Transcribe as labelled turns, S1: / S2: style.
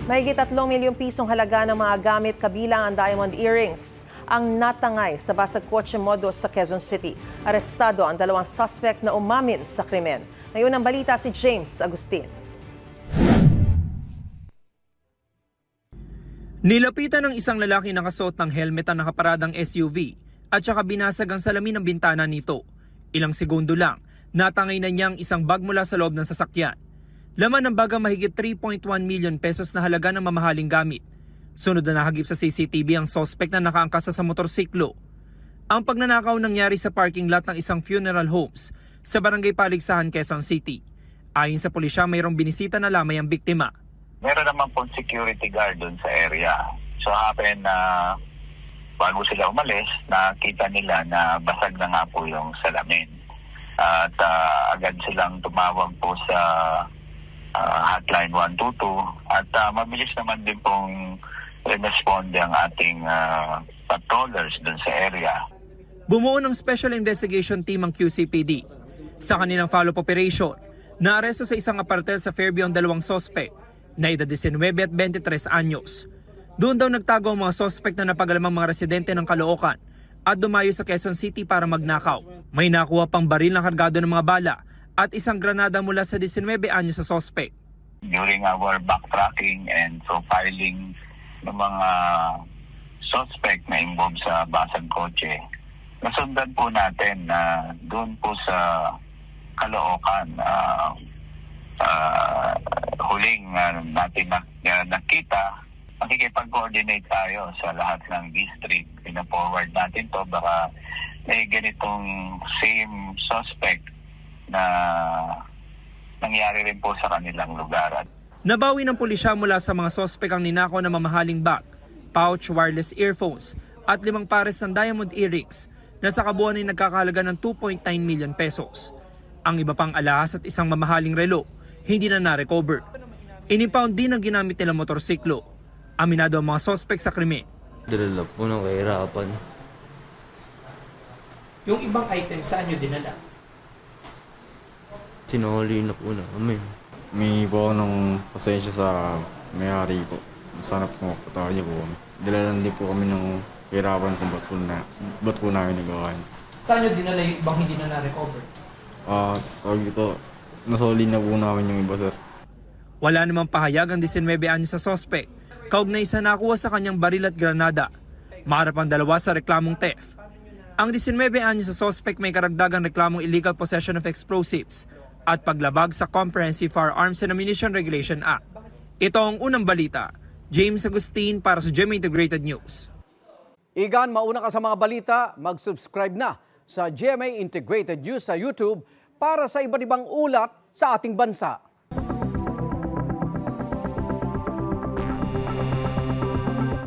S1: Mahigit 3 milyong pisong halaga ng mga gamit kabilang ang diamond earrings ang natangay sa basag kotse modus sa Quezon City. Arestado ang 2 suspect na umamin sa krimen. Ngayon ang balita si James Agustin.
S2: Nilapitan ng isang lalaki nakasuot ng helmet ang nakaparadang SUV at saka binasag ang salamin ng bintana nito. Ilang segundo lang, natangay na niyang isang bag mula sa loob ng sasakyan. Laman ng baga mahigit 3.1 million pesos na halaga ng mamahaling gamit. Sunod na nahagip sa CCTV ang sospek na nakaangkas sa motorsiklo. Ang pagnanakaw nangyari sa parking lot ng isang funeral homes sa Barangay Paligsahan, Quezon City. Ayon sa pulisya, mayroong binisita na lamay ang biktima.
S3: Meron naman pong security guard doon sa area. So happen na bago sila umalis, nakita nila na basag na nga po yung salamin. At agad silang tumawag po sa hotline 122 at mabilis naman din pong responde ang ating patrollers doon sa area.
S2: Bumuo ng Special Investigation Team ang QCPD. Sa kanilang follow-up operation, naaresto sa isang apartel sa Fairview ang 2 sospek na edad 19 at 23 anyos. Doon daw nagtago ang mga sospek na napagalamang mga residente ng Caloocan at dumayo sa Quezon City para magnakaw. May nakuha pang baril na kargado ng mga bala at isang granada mula sa 19 anyos sa sospek.
S3: During our backtracking and profiling ng mga suspect na involved sa basag kotse, nasundan po natin na doon po sa Caloocan, huling natin nakita, makikipag-coordinate tayo sa lahat ng district. Pina-forward natin to, baka may ganitong same suspect na nangyari rin po sa kanilang lugar.
S2: Nabawi ng pulisya mula sa mga sospek ang ninakaw na mamahaling bag, pouch, wireless earphones at 5 pares ng diamond earrings na sa kabuuan ay nagkakahalaga ng 2.9 million pesos. Ang iba pang alahas at isang mamahaling relo hindi na na-recover. Inimpound din ang ginamit nilang motorsiklo. Aminado ang mga sospek sa krimen.
S4: Dinala po ng kahirapan.
S2: Yung ibang items saan nyo dinala?
S4: Sinuli na po namin.
S5: May po ako ng pasensya sa may-ari po. Sana po mapatawa niyo po kami. Dalalan din po kami ng hirapan kung ba't po namin nagawa yun.
S2: Saan nyo dinala yung ibang hindi na na-recover?
S5: Tawag ito, nasoli na po namin yung iba, sir.
S2: Wala namang pahayag ang 19 anyos sa sospek. Kaugnay sa nakuha sa kanyang baril at granada. Maharap ang 2 sa reklamong theft. Ang 19 anyos sa sospek may karagdagang reklamong illegal possession of explosives at paglabag sa Comprehensive Firearms and Ammunition Regulation Act. Ito ang unang balita. James Agustin para sa GMA Integrated News.
S6: Igan, mauna ka sa mga balita, mag-subscribe na sa GMA Integrated News sa YouTube para sa iba't ibang ulat sa ating bansa.